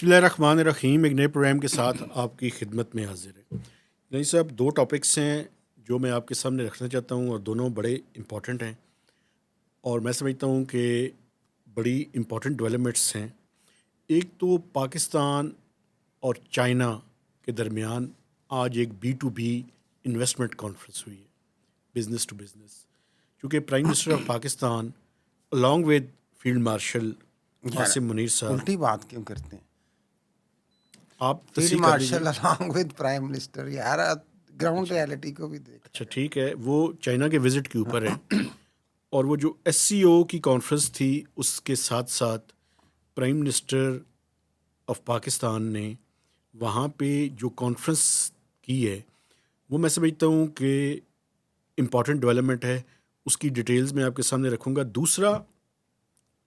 بسم اللہ الرحمن الرحیم. ایک نئے پروگرام کے ساتھ آپ کی خدمت میں حاضر ہے. نہیں صاحب، دو ٹاپکس ہیں جو میں آپ کے سامنے رکھنا چاہتا ہوں اور دونوں بڑے امپورٹنٹ ہیں اور میں سمجھتا ہوں کہ بڑی امپورٹنٹ ڈیولپمنٹس ہیں. ایک تو پاکستان اور چائنا کے درمیان آج ایک B2B انویسٹمنٹ کانفرنس ہوئی ہے، بزنس ٹو بزنس، چونکہ prime minister of Pakistan along with field marshal Asim Munir صاحب. الٹی بات کیوں کرتے ہیں؟ آپ فیلڈ تصحیح کر لیجیے. Marshal along with prime minister, یار گراؤنڈ ریالٹی کو بھی دیکھ. اچھا ٹھیک ہے، وہ چائنا کے وزٹ کے اوپر ہے اور وہ جو SCO کی کانفرنس تھی اس کے ساتھ ساتھ پرائم منسٹر آف پاکستان نے وہاں پہ جو کانفرنس کی ہے وہ میں سمجھتا ہوں کہ امپورٹنٹ ڈیولپمنٹ ہے. اس کی ڈیٹیلز میں آپ کے سامنے رکھوں گا. دوسرا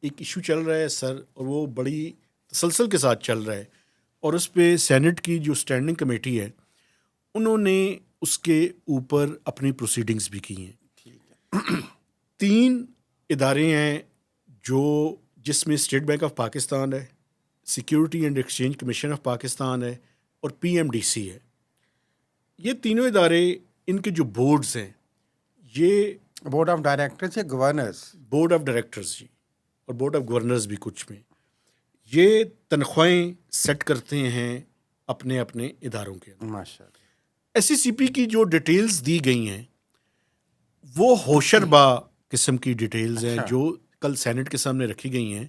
ایک ایشو چل رہا ہے سر، اور وہ بڑی تسلسل کے ساتھ چل رہا ہے، اور اس پہ سینٹ کی جو اسٹینڈنگ کمیٹی ہے انہوں نے اس کے اوپر اپنی پروسیڈنگز بھی کی ہیں. 3 ادارے ہیں جس میں اسٹیٹ بینک آف پاکستان ہے، security and exchange commission of Pakistan ہے اور PMDC ہے. یہ تینوں ادارے، ان کے جو بورڈز ہیں، یہ بورڈ آف ڈائریکٹرز یا گورنرز؟ بورڈ آف ڈائریکٹرز جی، اور بورڈ آف گورنرز بھی کچھ میں، یہ تنخواہیں سیٹ کرتے ہیں اپنے اپنے اداروں کے اندر. ماشاء اللہ. SECP کی جو ڈیٹیلز دی گئی ہیں وہ ہوشربا قسم کی ڈیٹیلز ہیں جو کل سینٹ کے سامنے رکھی گئی ہیں.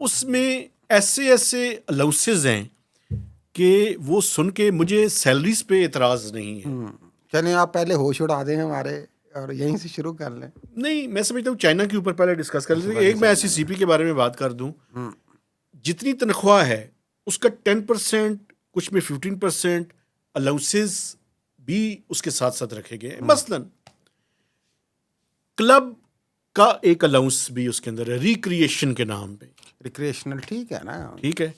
اس میں ایسے الاؤنسز ہیں کہ وہ سن کے مجھے سیلریز پہ اعتراض نہیں ہے. چلیں آپ پہلے ہوش اڑا دیں ہمارے اور یہیں سے شروع کر لیں. نہیں، میں سمجھتا ہوں چائنا کے اوپر پہلے ڈسکس کر لیتے ہیں. ایک میں SECP کے بارے میں بات کر دوں. جتنی تنخواہ ہے اس کا 10%، کچھ میں 15% الاؤنسز بھی اس کے ساتھ ساتھ رکھے گئے ہیں. مثلاً کلب کا ایک الاؤنس بھی اس کے اندر ہے، ریکریشن کے نام پہ. ریکریشنل ٹھیک ہے نا، ٹھیک ہے.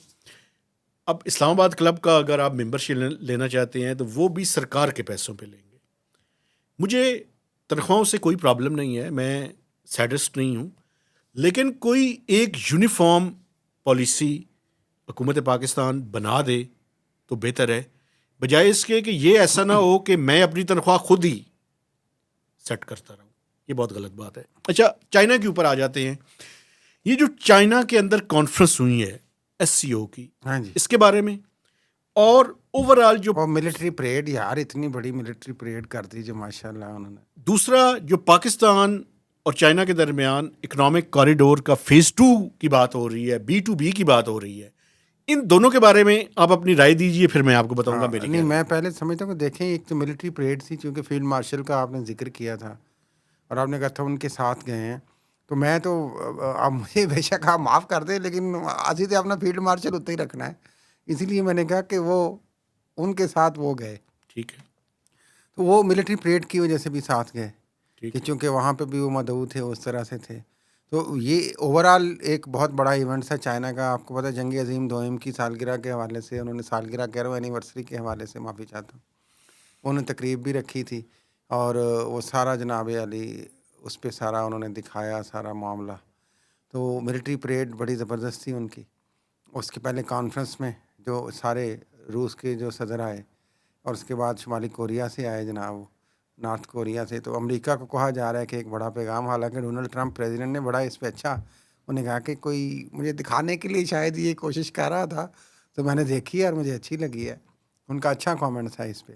اب اسلام آباد کلب کا اگر آپ ممبرشپ لینا چاہتے ہیں تو وہ بھی سرکار کے پیسوں پہ لیں گے. مجھے تنخواہوں سے کوئی پرابلم نہیں ہے، میں سیڈسٹ نہیں ہوں، لیکن کوئی ایک یونیفارم پالیسی حکومت پاکستان بنا دے تو بہتر ہے، بجائے اس کے کہ یہ ایسا نہ ہو کہ میں اپنی تنخواہ خود ہی سیٹ کرتا رہوں. یہ بہت غلط بات ہے. اچھا، چائنا کے اوپر آ جاتے ہیں. یہ جو چائنا کے اندر کانفرنس ہوئی ہے SCO کی، ہاں جی، اس کے بارے میں، اور اوور آل جو ملٹری پریڈ، یار اتنی بڑی ملٹری پریڈ کر دی جو ماشاء اللہ انہوں نے. دوسرا جو پاکستان اور چائنا کے درمیان اکنامک کوریڈور کا فیز 2 کی بات ہو رہی ہے، B2B کی بات ہو رہی ہے. ان دونوں کے بارے میں آپ اپنی رائے دیجئے، پھر میں آپ کو بتاؤں گا میری. نہیں، میں پہلے سمجھتا ہوں کہ دیکھیں، ایک تو ملٹری پریڈ تھی چونکہ فیلڈ مارشل کا آپ نے ذکر کیا تھا اور آپ نے کہا تھا ان کے ساتھ گئے ہیں، تو میں تو اب مجھے بے شک آپ معاف کر دیں لیکن اسی سے اپنا فیلڈ مارشل اتنا ہی رکھنا ہے، اسی لیے میں نے کہا کہ وہ ان کے ساتھ وہ گئے. ٹھیک ہے، تو وہ ملٹری پریڈ کی وجہ سے بھی ساتھ گئے ٹھیک کہ چونکہ وہاں پہ بھی وہ مدعو تھے، اس طرح سے تھے. تو یہ اوور آل ایک بہت بڑا ایونٹ تھا چائنا کا. آپ کو پتہ ہے جنگ عظیم دوئم کی سالگرہ کے حوالے سے انہوں نے سالگرہ کہہ رہا ہوں، اینیورسری کے حوالے سے معافی چاہتا ہوں، انہوں نے تقریب بھی رکھی تھی اور وہ سارا جناب علی اس پہ سارا انہوں نے دکھایا سارا معاملہ. تو ملٹری پریڈ بڑی زبردست تھی ان کی. اس کے پہلے کانفرنس میں جو سارے روس کے جو صدر آئے اور اس کے بعد شمالی کوریا سے آئے جناب، نارتھ کوریا سے. تو امریکہ کو کہا جا رہا ہے کہ ایک بڑا پیغام، حالانکہ ڈونلڈ ٹرمپ پریزیڈنٹ نے بڑا اس پہ اچھا انہوں نے کہا کہ کوئی مجھے دکھانے کے لیے شاید یہ کوشش کر رہا تھا، تو میں نے دیکھی ہے اور مجھے اچھی لگی ہے. ان کا اچھا کامنٹ تھا اس پہ.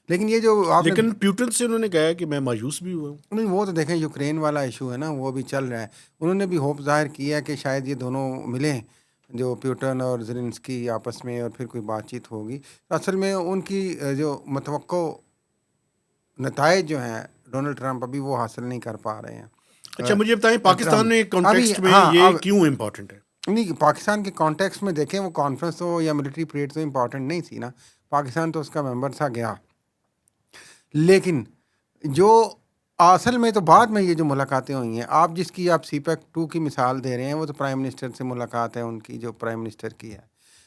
لیکن یہ جو آپ نے، لیکن پیوٹن سے انہوں نے کہا کہ میں مایوس بھی ہوا ہوں. نہیں وہ تو دیکھیں یوکرین والا ایشو ہے نا، وہ بھی چل رہا ہے. انہوں نے بھی ہوپ ظاہر کیا کہ شاید یہ دونوں ملیں، جو پیوٹن اور زیلنسکی آپس میں، اور پھر کوئی بات چیت ہوگی. اصل میں ان کی جو متوقع نتائج جو ہیں ڈونلڈ ٹرمپ ابھی وہ حاصل نہیں کر پا رہے ہیں. اچھا مجھے بتائیں پاکستان میں کانٹیکسٹ میں ہاں، یہ کیوں امپورٹنٹ ہے؟ نہیں پاکستان کے کانٹیکسٹ میں دیکھیں، وہ کانفرنس تو یا ملٹری پریڈ تو امپورٹنٹ نہیں تھی نا، پاکستان تو اس کا ممبر تھا گیا. لیکن جو اصل میں تو بعد میں یہ جو ملاقاتیں ہوئی ہیں، آپ جس کی آپ CPEC 2 کی مثال دے رہے ہیں، وہ تو پرائم منسٹر سے ملاقات ہے ان کی جو پرائم منسٹر کی ہے.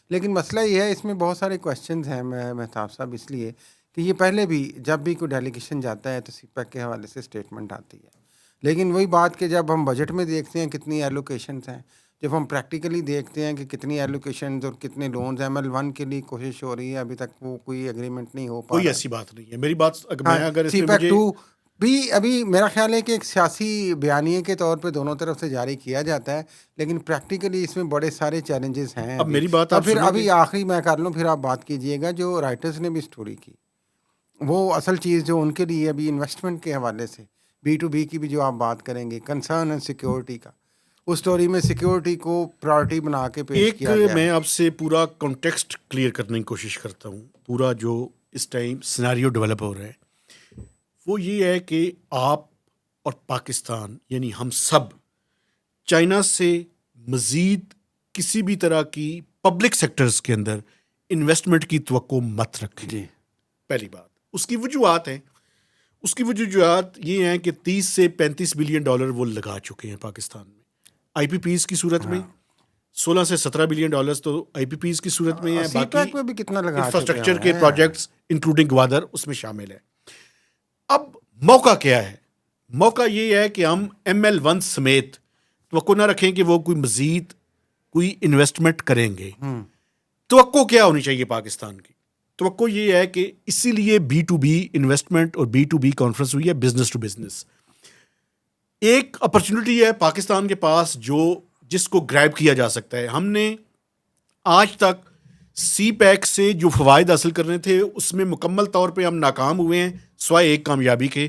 لیکن مسئلہ یہ ہے، اس میں بہت سارے کویشچنز ہیں مہتاب صاحب، اس لیے کہ یہ پہلے بھی جب بھی کوئی ڈیلیگیشن جاتا ہے تو CPEC کے حوالے سے اسٹیٹمنٹ آتی ہے. لیکن وہی بات کہ جب ہم بجٹ میں دیکھتے ہیں کتنی ایلوکیشنز ہیں، جب ہم پریکٹیکلی دیکھتے ہیں کہ کتنی ایلوکیشنز اور کتنے لونز ML1 کے لیے کوشش ہو رہی ہے، ابھی تک وہ کوئی ایگریمنٹ نہیں ہو پا کوئی رہا ایسی بات نہیں ہے. میری بات ہاں میں اگر اس سی میں پیک مجھے 2 بھی ابھی میرا خیال ہے کہ ایک سیاسی بیانیے کے طور پہ دونوں طرف سے جاری کیا جاتا ہے، لیکن پریکٹیکلی اس میں بڑے سارے چیلنجز ہیں اب ابھی. میری بات اور آپ پھر سنو گے. ابھی آخری میں کر لوں، پھر آپ بات کیجئے گا. جو رائٹرز نے بھی سٹوری کی، وہ اصل چیز جو ان کے لیے ابھی انویسٹمنٹ کے حوالے سے B2B کی بھی جو آپ بات کریں گے، کنسرن اینڈ سیکیورٹی کا، اس سٹوری میں سیکیورٹی کو پرائرٹی بنا کے پیش ایک کیا گیا میں ہے. آپ سے پورا کانٹیکسٹ کلیئر کرنے کی کوشش کرتا ہوں. پورا جو اس ٹائم سیناریو ڈیولپ ہو رہا ہے وہ یہ ہے کہ آپ اور پاکستان یعنی ہم سب چائنا سے مزید کسی بھی طرح کی پبلک سیکٹرز کے اندر انویسٹمنٹ کی توقع مت رکھیں. جی پہلی بات. اس کی وجوہات ہیں. اس کی وجوہات یہ ہیں کہ 30 سے 35 بلین ڈالر وہ لگا چکے ہیں پاکستان میں IPPs کی صورت میں. 16 سے 17 بلین ڈالرز تو IPPs کی صورت میں ہیں. سی باقی پیک میں بھی کتنا لگا چکے انفراسٹرکچر ہوئے کے ہیں. پروجیکٹس انکلوڈنگ گوادر اس میں شامل ہے. اب موقع کیا ہے؟ موقع یہ ہے کہ ہم ML1 سمیت توقع نہ رکھیں کہ وہ کوئی مزید کوئی انویسٹمنٹ کریں گے. توقع کیا ہونی چاہیے پاکستان کی؟ توقع یہ ہے کہ اسی لیے B2B انویسٹمنٹ اور B2B کانفرنس ہوئی ہے، بزنس ٹو بزنس. ایک اپرچونٹی ہے پاکستان کے پاس جس کو گریب کیا جا سکتا ہے. ہم نے آج تک سی پیک سے جو فوائد حاصل کرنے تھے اس میں مکمل طور پہ ہم ناکام ہوئے ہیں، سوائے ایک کامیابی کے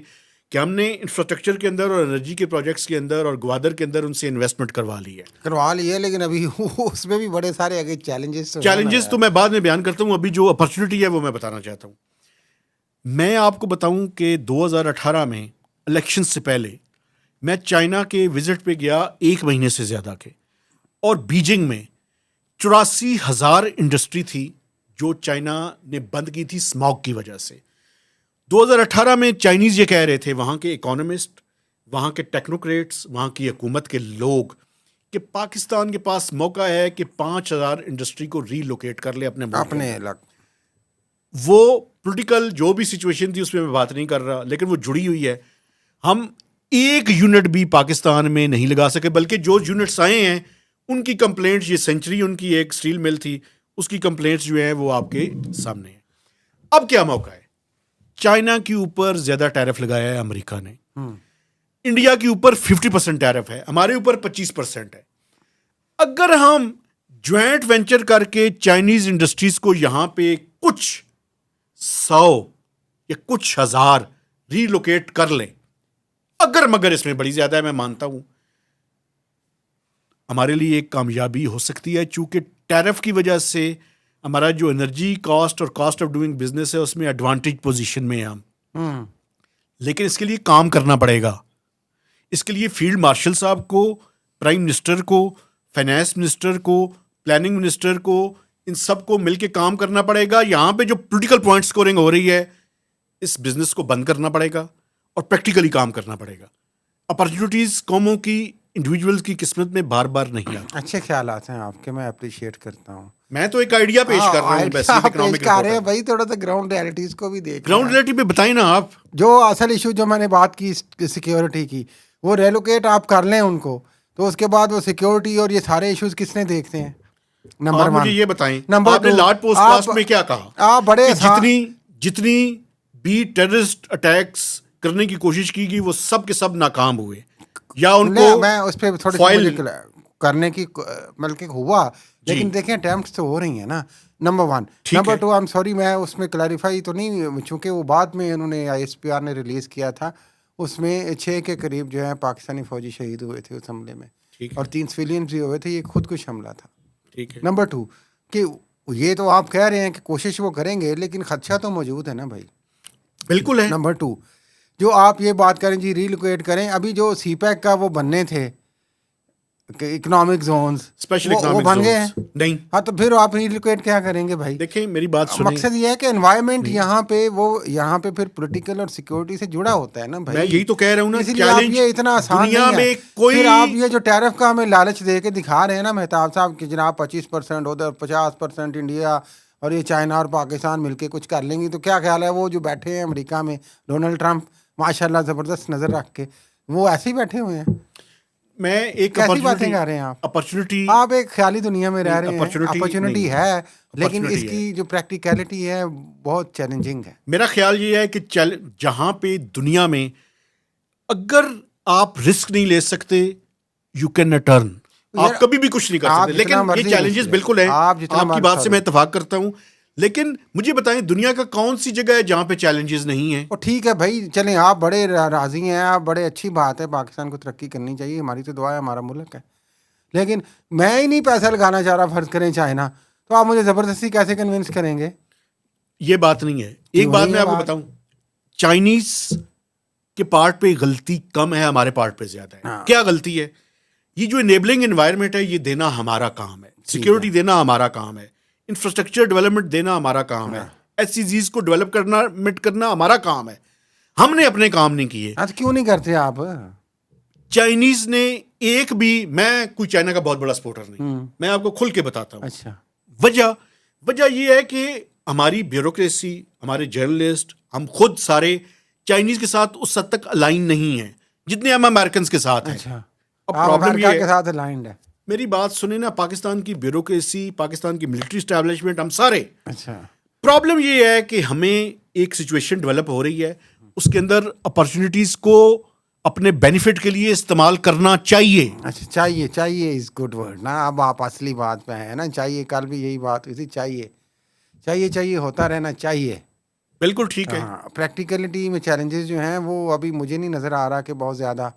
کہ ہم نے انفراسٹرکچر کے اندر اور انرجی کے پروجیکٹس کے اندر اور گوادر کے اندر ان سے انویسٹمنٹ کروا لی ہے. لیکن ابھی اس میں بھی بڑے سارے آگے چیلنجز تو میں بعد میں بیان کرتا ہوں. ابھی جو اپرچونٹی ہے وہ میں بتانا چاہتا ہوں. میں آپ کو بتاؤں کہ 2018 میں الیکشن سے پہلے میں چائنا کے وزٹ پہ گیا 1 مہینے سے زیادہ کے، اور بیجنگ میں 84,000 انڈسٹری تھی جو چائنا نے بند کی تھی اسماگ کی وجہ سے. 2018 میں چائنیز یہ کہہ رہے تھے، وہاں کے اکانومسٹ، وہاں کے ٹیکنوکریٹس، وہاں کی حکومت کے لوگ، کہ پاکستان کے پاس موقع ہے کہ 5,000 انڈسٹری کو ری لوکیٹ کر لے اپنے ملک اپنے میں. الگ. وہ پولیٹیکل جو بھی سچویشن تھی اس میں بات نہیں کر رہا، لیکن وہ جڑی ہوئی ہے. ہم ایک یونٹ بھی پاکستان میں نہیں لگا سکے، بلکہ جو یونٹس آئے ہیں ان کی کمپلینٹس، یہ سینچری ان کی ایک سٹیل مل تھی، اس کی کمپلینٹس جو ہیں وہ آپ کے سامنے ہیں. اب کیا موقع ہے؟ چائنا کے اوپر زیادہ ٹیرف لگایا ہے امریکہ نے. انڈیا کے اوپر 50% ٹیرف ہے، ہمارے اوپر 25% ہے. اگر ہم جوائنٹ وینچر کر کے چائنیز انڈسٹریز کو یہاں پہ کچھ 100 یا کچھ 1000 ری لوکیٹ کر لیں، اگر مگر اس میں بڑی زیادہ ہے، میں مانتا ہوں ہمارے لیے ایک کامیابی ہو سکتی ہے، چونکہ ٹیرف کی وجہ سے ہمارا جو انرجی کاسٹ اور کاسٹ آف ڈوئنگ بزنس ہے اس میں ایڈوانٹیج پوزیشن میں ہیں ہم. لیکن اس کے لیے کام کرنا پڑے گا. اس کے لیے فیلڈ مارشل صاحب کو، پرائم منسٹر کو، فائنانس منسٹر کو، پلاننگ منسٹر کو، ان سب کو مل کے کام کرنا پڑے گا. یہاں پہ جو پولیٹیکل پوائنٹ سکورنگ ہو رہی ہے اس بزنس کو بند کرنا پڑے گا اور پریکٹیکلی کام کرنا پڑے گا. اپرچونیٹیز قوموں کی، انڈیویجولز کی قسمت میں بار بار نہیں آتی. اچھے خیالات ہیں آپ کے، میں اپریشیٹ کرتا ہوں. میں تو ایک آئیڈیا پیش کر رہا ہوں، بیسک اکنامک رہے ہیں بھائی، تھوڑا سا گراؤنڈ ریالٹیز کو بھی دیکھ. گراؤنڈ ریالٹی پہ بتائیں نا آپ. جو اصل ایشو جو میں نے بات کی سیکیورٹی کی، وہ ریلوکیٹ آپ کر لیں ان کو، تو اس کے بعد وہ سیکیورٹی اور یہ سارے ایشوز کس نے دیکھتے ہیں؟ نمبر 1. مجھے یہ بتائیں، نمبر آپ نے 2، لاٹ پوسٹ کاسٹ میں کیا کہا؟ آپ بڑے جتنی بھی ٹیررسٹ اٹیکس کرنے کی کوشش کی گئی وہ سب کے سب ناکام ہوئے، یا ان کو میں اس پہ تھوڑی سی کرنے کی بلکہ ہوا، لیکن دیکھیں اٹیمپٹس تو ہو رہی ہیں نا. Number 1. Number 2، I am sorry, میں اس میں کلیریفائی تو نہیں، چونکہ وہ بعد میں انہوں نے ISPR نے ریلیز کیا تھا، اس میں 6 کے قریب جو ہے پاکستانی فوجی شہید ہوئے تھے اس حملے میں، اور 3 سویلینز بھی ہوئے تھے. یہ خود کش حملہ تھا. نمبر 2 کہ یہ تو آپ کہہ رہے ہیں کہ کوشش وہ کریں گے، لیکن خدشہ تو موجود ہے نا بھائی. بالکل ہے. نمبر 2 جو آپ یہ بات کریں جی ری لوکیٹ کریں، ابھی جو سی پیک کا وہ بننے تھے اکنامک زونز، اسپیشل وہ بن گئے ہیں نہیں. ہاں، تو پھر آپ ری لوکیٹ کیا کریں گے بھائی؟ دیکھیں میری بات سنیں، مقصد یہ ہے کہ انوائرمنٹ یہاں پہ پھر پولیٹیکل اور سیکیورٹی سے جڑا ہوتا ہے نا بھائی. میں یہی تو کہہ رہا ہوں نا، اس لیے آپ یہ اتنا آسان نہیں ہے. پھر آپ یہ جو ٹیرف کا ہمیں لالچ دے کے دکھا رہے ہیں نا مہتاب صاحب کہ جناب 25% ادھر، 50% انڈیا اور یہ چائنا اور پاکستان مل کے کچھ کر لیں گی، تو کیا خیال ہے وہ جو بیٹھے ہیں امریکہ میں ڈونلڈ ٹرمپ ماشاء اللہ زبردست نظر رکھ کے، وہ ایسے ہی بیٹھے ہوئے ہیں؟ میں ایک کیسی باتیں کر رہے ہیں آپ؟ اپرچونٹی، آپ ایک خیالی دنیا میں رہ رہے ہیں. اپرچونٹی ہے لیکن اس opportunity کی جو پریکٹیکلٹی ہے بہت چیلنجنگ ہے. میرا خیال یہ ہے کہ جہاں پہ دنیا میں اگر آپ رسک نہیں لے سکتے یو کین ناٹ ٹرن، آپ کبھی بھی کچھ نہیں کر سکتے. لیکن یہ چیلنجز بالکل ہیں، آپ کی بات سے میں اتفاق کرتا ہوں. لیکن مجھے بتائیں دنیا کا کون سی جگہ ہے جہاں پہ چیلنجز نہیں ہیں؟ ٹھیک ہے بھائی، چلیں آپ بڑے راضی ہیں، آپ بڑے اچھی بات ہے، پاکستان کو ترقی کرنی چاہیے، ہماری تو دعا ہے، ہمارا ملک ہے. لیکن میں ہی نہیں پیسہ لگانا چاہ رہا، فرض کریں چائنا، تو آپ مجھے زبردستی کیسے کنونس کریں گے؟ یہ بات نہیں ہے. ایک بات میں آپ کو بتاؤں، چائنیز کے پارٹ پہ غلطی کم ہے، ہمارے پارٹ پہ زیادہ ہے. کیا غلطی ہے؟ یہ جو انیبلنگ انوائرمنٹ ہے یہ دینا ہمارا کام ہے، سیکیورٹی دینا ہمارا کام ہے، انفراسٹرکچر ڈیولپمنٹ دینا ہمارا کام ہے، ایس سی زیز کو ڈیولپ کرنا ہمارا کام ہے. ہم نے اپنے کام نہیں کیے. تو کیوں نہیں کرتے آپ؟ چائنیز نے ایک بھی، میں کوئی چائنا کا بہت بڑا سپورٹر نہیں، میں آپ کو کھل کے بتاتا ہوں. اچھا، وجہ یہ ہے کہ ہماری بیوروکریسی، ہمارے جرنلسٹ، ہم خود سارے چائنیز کے ساتھ اس حد تک الائن نہیں ہیں جتنے ہم امریکنز کے ساتھ ہیں. اچھا، اب پرابلم یہ ہے، کے ساتھ الائنڈ ہے. میری بات سنیں نا، پاکستان کی بیوروکریسی، پاکستان کی ملٹری اسٹیبلشمنٹ، ہم سارے، اچھا، پرابلم یہ ہے کہ ہمیں ایک سچویشن ڈیولپ ہو رہی ہے، اس کے اندر اپرچونیٹیز کو اپنے بینیفٹ کے لیے استعمال کرنا چاہیے. اچھا، چاہیے از گڈ ورڈ نا. اب آپ اصلی بات پہ ہیں نا، چاہیے، کل بھی یہی بات ہوئی تھی، چاہیے ہوتا رہنا چاہیے. بالکل ٹھیک ہے. پریکٹیکلٹی میں چیلنجز جو ہیں وہ ابھی مجھے نہیں نظر آ رہا کہ بہت زیادہ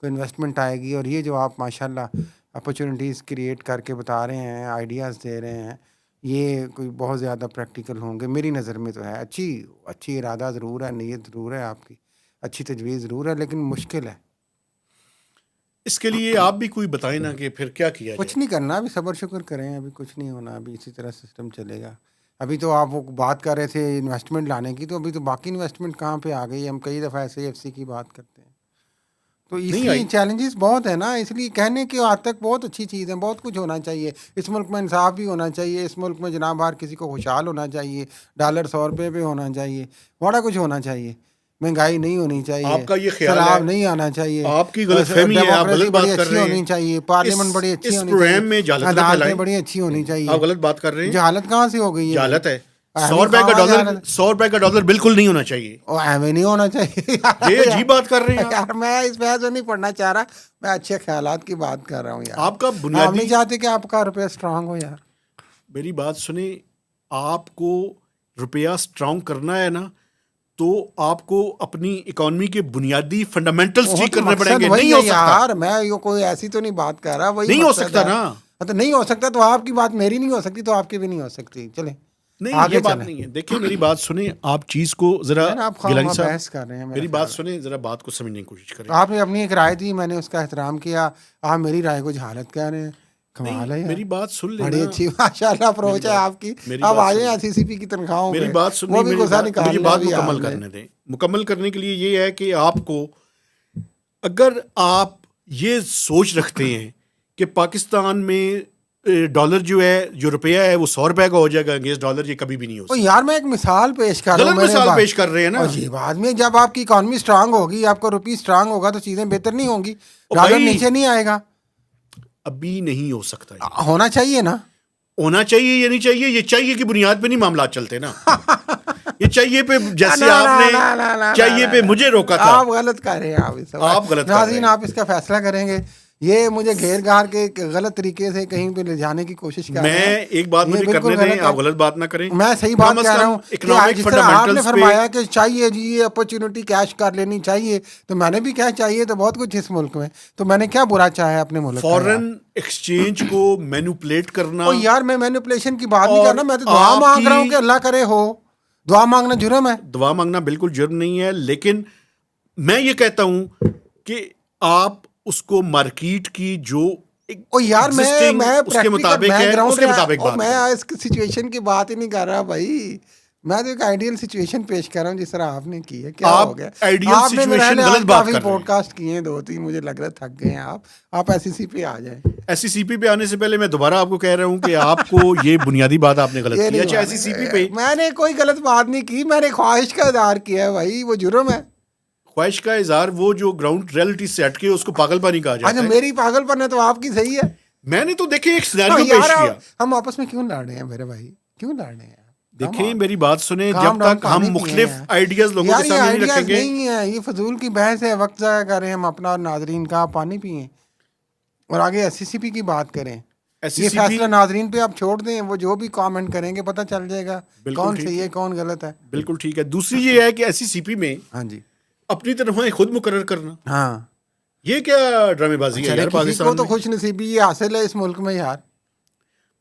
کوئی انویسٹمنٹ آئے گی. اور یہ جو آپ ماشاءاللہ اپرچونیٹیز کریٹ کر کے بتا رہے ہیں، آئیڈیاز دے رہے ہیں، یہ کوئی بہت زیادہ پریکٹیکل ہوں گے میری نظر میں تو ہے. اچھی ارادہ ضرور ہے، نیت ضرور ہے آپ کی، اچھی تجویز ضرور ہے، لیکن مشکل ہے. اس کے لیے آپ بھی کوئی بتائیں نا کہ پھر کیا کیا جائے. کچھ نہیں کرنا، ابھی صبر شکر کریں، ابھی کچھ نہیں ہونا، ابھی اسی طرح سسٹم چلے گا. ابھی تو آپ وہ بات کر رہے تھے انویسٹمنٹ لانے کی، تو ابھی تو باقی انویسٹمنٹ کہاں پہ آ گئی؟ ہم کئی دفعہ ایسے ایف سی کی بات کرتے ہیں، تو اس لیے چیلنجز بہت ہے نا. اس لیے کہنے کے حد تک بہت اچھی چیز ہے، بہت کچھ ہونا چاہیے. اس ملک میں انصاف بھی ہونا چاہیے، اس ملک میں جناب ہر کسی کو خوشحال ہونا چاہیے، ڈالر 100 روپے پہ ہونا چاہیے، بڑا کچھ ہونا چاہیے، مہنگائی نہیں ہونی چاہیے، آپ کا یہ خیال سیلاب ہے، نہیں آنا چاہیے، آپ کی غلط فہمی ہے، آپ غلط بات کر رہے ہیں. ہونی چاہیے، پارلیمنٹ بڑی اچھی ہونی پروگرام چاہیے، میں جہالت نہ عدالتیں پھیلائیں. بڑی اچھی ہونی چاہیے. آپ غلط بات کر رہے ہیں. جہالت کہاں سے ہو گئی ہے؟ جہالت ہے. 100 روپے کا ڈالر بالکل نہیں ہونا چاہیے. ایویں نہیں ہونا چاہیے. یہ عجیب بات کر رہے ہیں یار. میں اس بحث میں نہیں پڑھنا چاہ رہا، میں اچھے خیالات کی بات کر رہا ہوں یار. آپ کا بنیادی، آپ نہیں چاہتے کہ آپ کا روپیہ اسٹرانگ ہو یار. میری بات سنیں، آپ کو روپیہ اسٹرانگ کرنا ہے نا، تو آپ کو اپنی اکانومی کے بنیادی فنڈامنٹلز ٹھیک کرنے پڑیں گے. نہیں ہو سکتا یار، میں یہ کوئی ایسی تو نہیں بات کر رہا، وہی نہیں ہو سکتا نا. تو نہیں ہو سکتا، تو آپ کی بات میری نہیں ہو سکتی، تو آپ کی بھی نہیں ہو سکتی. چلیں نہیں، یہ بات نہیں ہے. دیکھیں میری بات سنیں، آپ چیز کو ذرا، گیلانی بحث کر صاحب رہے ہیں، میری بات سنیں، ذرا بات کو سمجھنے کی کوشش کریں. آپ نے اپنی ایک رائے دی، میں نے اس کا احترام کیا، آپ میری رائے کو جہالت کہہ رہے ہیں. کمال ہے یار. میری بات سن لیں. بڑی اچھی ماشاءاللہ اپروچ ہے آپ کی. اب آ جائیں سی سی پی کی تنخواہوں پہ. میری بات سنیں، وہ بھی غصہ نکال مجھے بات مکمل کرنے دیں. مکمل کرنے کے لیے یہ ہے کہ آپ کو، اگر آپ یہ سوچ رکھتے ہیں کہ پاکستان میں ڈالر جو ہے، جو روپیہ ہے وہ 100 روپے کا ہو جائے گا انگیز ڈالر، یہ کبھی بھی نہیں ہو سکتا. یار میں ایک مثال پیش کر رہا ہوں. غلط مثال پیش کر رہے ہیں نا. جی، بعد میں جب آپ کی اکانومی اسٹرانگ ہوگی، آپ کا روپی اسٹرانگ ہوگا، تو چیزیں بہتر نہیں ہوں گی، ڈالر نیچے نہیں آئے گا. ابھی نہیں ہو سکتا. ہونا چاہیے نا. ہونا چاہیے یا نہیں چاہیے؟ یہ چاہیے کی بنیاد پہ نہیں معاملات چلتے نا. یہ چاہیے پہ، جیسے آپ نے چاہیے پہ مجھے روکا تھا. آپ غلط کر رہے ہیں. آپ غلط کر رہے ہیں. آپ اس کا فیصلہ کریں گے. یہ مجھے گھیر گھار کے غلط طریقے سے کہیں پہ لے جانے کی کوشش کر رہے ہیں. میں ایک بات مجھے کرنے دیں، آپ غلط بات نہ کریں. میں صحیح بات کہہ رہا ہوں کہ جس طرح آپ نے فرمایا کہ چاہیے جی یہ اپرچونٹی کیش کر لینی چاہیے، تو میں نے بھی کیا چاہیے تو بہت کچھ اس ملک میں. تو میں نے کیا برا چاہا ہے اپنے ملک کا؟ فورن ایکسچینج کو مینوپولیٹ کرنا. یار میں مینوپولیشن کی بات نہیں کرنا، میں تو دعا مانگ رہا ہوں کہ اللہ کرے ہو. دعا مانگنا جرم ہے؟ دعا مانگنا بالکل جرم نہیں ہے، لیکن میں یہ کہتا ہوں کہ آپ اس کو مارکیٹ کی جو یار میں اس کے مطابق ہے، اس کے مطابق بات. میں اس سچویشن کی بات ہی نہیں کر رہا بھائی، میں تو ایک آئیڈیل سچویشن پیش کر رہا ہوں جس طرح آپ نے کی ہے. کیا ہو گیا؟ آپ نے غلط بات کر رہے ہیں. پوڈ کاسٹ کیے ہیں 2-3، مجھے لگ رہا ہے تھک گئے ہیں آپ ایس سی سی پہ آ جائیں. ایس سی سی پی پہ آنے سے پہلے میں دوبارہ آپ کو کہہ رہا ہوں کہ آپ کو یہ بنیادی بات آپ نے غلط کی. اچھا، ایس سی سی پی پہ میں نے کوئی غلط بات نہیں کی، میں نے خواہش کا اظہار کیا ہے بھائی، وہ جرم ہے. خواہش کا اظہار وہ جو گراؤنڈ ریئلٹی سے ہٹ کے اس کو پاگل پانی کہا جاتا اچھا ہے. میری پاگل پن ہے تو آپ کی صحیح ہے. میں نے تو دیکھیں ایک سیناریو پیش کیا. ہم آپس میں کیوں لڑ رہے ہیں میرے بھائی, کیوں لڑ رہے ہیں؟ دیکھیں میری بات سنیں, جب تک ہم مختلف آئیڈیاز لوگوں کے سامنے نہیں رکھیں گے. نہیں ہے, یہ فضول کی بحث ہے, وقت ضائع کر رہے ہیں ہم اپنا اور ناظرین کا. آپ پانی پئیں اور آگے ایس سی سی پی کی بات کریں. یہ فیصلہ ناظرین پہ آپ چھوڑ دیں, وہ جو بھی کامنٹ کریں گے پتہ چل جائے گا کون صحیح ہے کون غلط ہے. بالکل ٹھیک ہے. دوسری یہ ہے کہ ایس سی سی پی میں ہاں جی اپنی تنخواہیں خود مقرر کرنا, ہاں یہ کیا ڈرامے بازی ہے یار کسی پاکستان کو تو میں. خوش نصیبی یہ حاصل ہے اس ملک میں یار.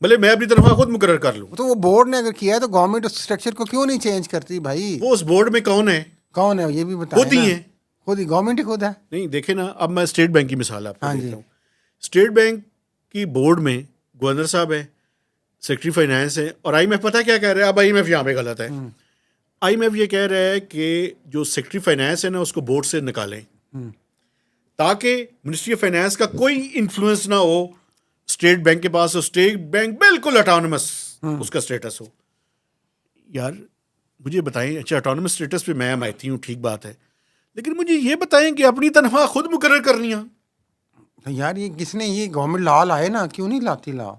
بھلے میں اپنی تنخواہ خود مقرر کر لوں, تو وہ بورڈ نے اگر کیا ہے تو گورنمنٹ اس اسٹرکچر کو کیوں نہیں چینج کرتی بھائی؟ وہ اس بورڈ میں کون ہے؟ کون ہے یہ بھی بتائیں. خود ہی ہیں. خود ہی گورنمنٹ ہی خود ہے. نہیں دیکھیں نا, اب میں اسٹیٹ بینک کی مثال آپ کو ہاں دیتا جی ہوں. اسٹیٹ بینک کی بورڈ میں گورنر صاحب ہے, سیکرٹری فائنانس ہے, اور آئی ایم ایف پتہ کیا کہہ رہا ہے. اب آئی ایم ایف یہاں پہ غلط ہے. آئی ایم ایف یہ کہہ رہا ہے کہ جو سیکرٹری فائنانس ہے نا اس کو بورڈ سے نکالیں تاکہ منسٹری آف فائنانس کا کوئی انفلوئنس نہ ہو اسٹیٹ بینک کے پاس. اسٹیٹ بینک بالکل اٹانومس اس کا اسٹیٹس ہو. یار مجھے بتائیں, اچھا اٹانومس اسٹیٹس پہ میں مانتی ہوں ٹھیک بات ہے, لیکن مجھے یہ بتائیں کہ اپنی تنخواہ خود مقرر کرنی ہے. یار یہ کس نے یہ گورنمنٹ لا لائے نا, کیوں نہیں لاتی لا؟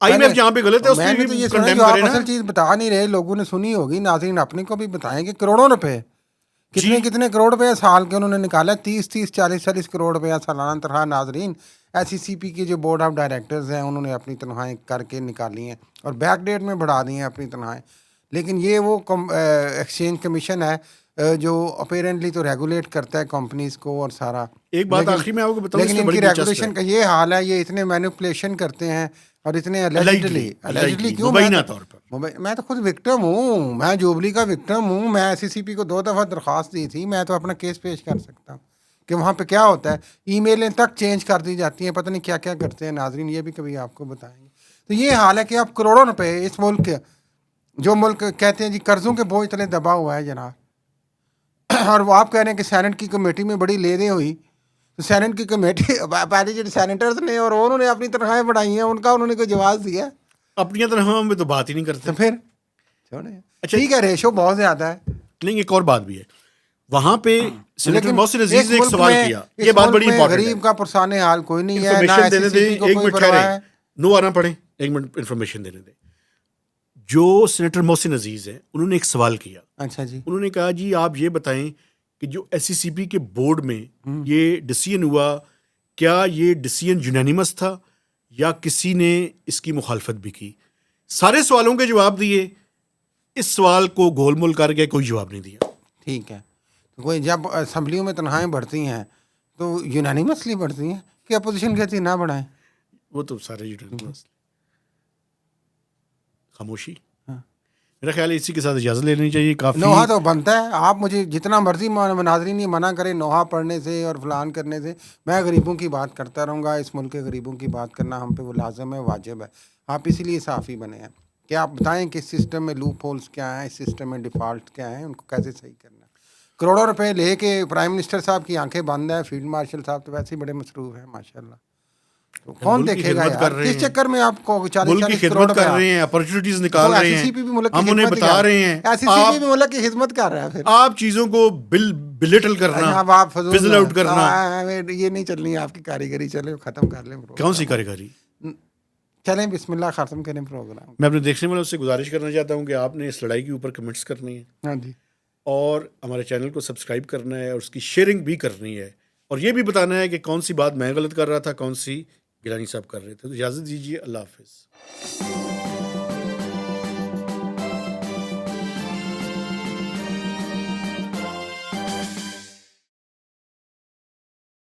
آئی ایم ایف جہاں پہ غلط ہے اس میں نے تو یہ سنا جو آپ اصل چیز بتا نہیں رہے, لوگوں نے سنی ہوگی, ناظرین اپنے کو بھی بتائیں کہ کروڑوں روپے کتنے کروڑ روپے سال کے انہوں نے نکالا. 30-40 کروڑ روپیہ سالانہ تنخواہ. ناظرین ایس سی سی پی کے جو بورڈ آف ڈائریکٹرز ہیں انہوں نے اپنی تنخواہیں کر کے نکالی ہیں اور بیک ڈیٹ میں بڑھا دی ہیں اپنی تنخواہیں. لیکن یہ وہ ایکسچینج کمیشن ہے جو اپیرنٹلی تو ریگولیٹ کرتا ہے کمپنیز کو اور سارا. ایک بات آخری میں آپ کو بتاؤں, لیکن ان کی ریگولیشن کا یہ حال ہے, یہ اتنے مینیپولیشن کرتے ہیں اور اتنے الائجڈلی کیوں. میں تو خود وکٹم ہوں, میں جوبلی کا وکٹم ہوں. میں ایس سی سی پی کو 2 دفعہ درخواست دی تھی, میں تو اپنا کیس پیش کر سکتا ہوں کہ وہاں پہ کیا ہوتا ہے. ای میلیں تک چینج کر دی جاتی ہیں, پتہ نہیں کیا کیا کرتے ہیں. ناظرین یہ بھی کبھی آپ کو بتائیں گے. تو یہ حال ہے کہ آپ کروڑوں روپے اس ملک کے, جو ملک کہتے ہیں جی قرضوں کے بوجھ تلے دبا ہوا ہے جناب, اور وہ آپ کہہ رہے ہیں کہ سینٹ کی کمیٹی میں بڑی لے دیں ہوئی. تو سینٹ کی کمیٹی پہلے جو سینیٹرز نے اور انہوں نے اپنی تنخواہیں بڑھائی ہیں, ان کا انہوں نے کوئی جواز دیا؟ اپنی تنخواہوں میں تو بات ہی نہیں کرتے. تو پھر ٹھیک ہے, ریشو بہت زیادہ ہے. نہیں ایک اور بات بھی ہے, وہاں پہ سینیٹر محسن عزیز نے ایک سوال کیا, یہ بات بڑی امپورٹنٹ ہے. غریب کا پرسان حال کوئی نہیں ہے, انفارمیشن دینے دیں, ایک منٹ ٹھہریں, نو آنا پڑھیں, ایک منٹ انفارمیشن دینے دیں. جو سینیٹر محسن عزیز ہیں انہوں نے ایک سوال کیا. اچھا جی. انہوں نے کہا جی آپ یہ بتائیں کہ جو ایس سی سی پی کے بورڈ میں یہ ڈیسیژن ہوا, کیا یہ ڈیسیژن یونینیمس تھا یا کسی نے اس کی مخالفت بھی کی؟ سارے سوالوں کے جواب دیے, اس سوال کو گول مول کر کے کوئی جواب نہیں دیا. ٹھیک ہے, تو کوئی جب اسمبلیوں میں تنخواہیں بڑھتی ہیں تو یونینیمسلی بڑھتی ہیں کہ اپوزیشن کہتی ہے نہ بڑھائیں؟ وہ تو سارے یونینیمس. خاموشی. میرا خیال ہے اسی کے ساتھ اجازت لینی چاہیے. کافی نوحہ تو بنتا ہے, آپ مجھے جتنا مرضی ناظرین یہ منع کریں نوحہ پڑھنے سے اور فلان کرنے سے, میں غریبوں کی بات کرتا رہوں گا. اس ملک کے غریبوں کی بات کرنا ہم پہ وہ لازم ہے, واجب ہے. آپ اسی لیے صحافی بنے ہیں کہ آپ بتائیں کہ اس سسٹم میں لوپ ہولز کیا ہیں, اس سسٹم میں ڈیفالٹ کیا ہیں, ان کو کیسے صحیح کرنا ہے. کروڑوں روپے لے کے پرائم منسٹر صاحب کی آنکھیں بند ہیں, فیلڈ مارشل صاحب تو ویسے ہی بڑے مصروف ہیں ماشاء اللہ. تو کون دیکھے گا یار, کس چکر میں آپ کو 40 کروڑ کر رہے ہیں, اپرچونیٹیز نکال رہے ہیں, ہم انہیں بتا رہے ہیں. ایس سی سی پی بھی ملک کی خدمت کر رہا ہے. پھر آپ چیزوں کو بلٹل کرنا, فزل آؤٹ کرنا, یہ نہیں چلنی آپ کی کاریگری. چلے ختم کر لیں. کون سی کاریگری؟ چلیں بسم اللہ ختم کریں پروگرام. میں اپنے دیکھنے والوں سے گزارش کرنا چاہتا ہوں کہ آپ نے اس لڑائی کے اوپر کمنٹس کرنی ہے. ہاں جی, اور ہمارے چینل کو سبسکرائب کرنا ہے اور اس کی شیئرنگ بھی کرنی ہے, اور یہ بھی بتانا ہے کہ کون سی بات میں غلط کر رہا تھا, کون سی گیلانی صاحب کر رہے تھے. تو اجازت دیجیے, اللہ حافظ.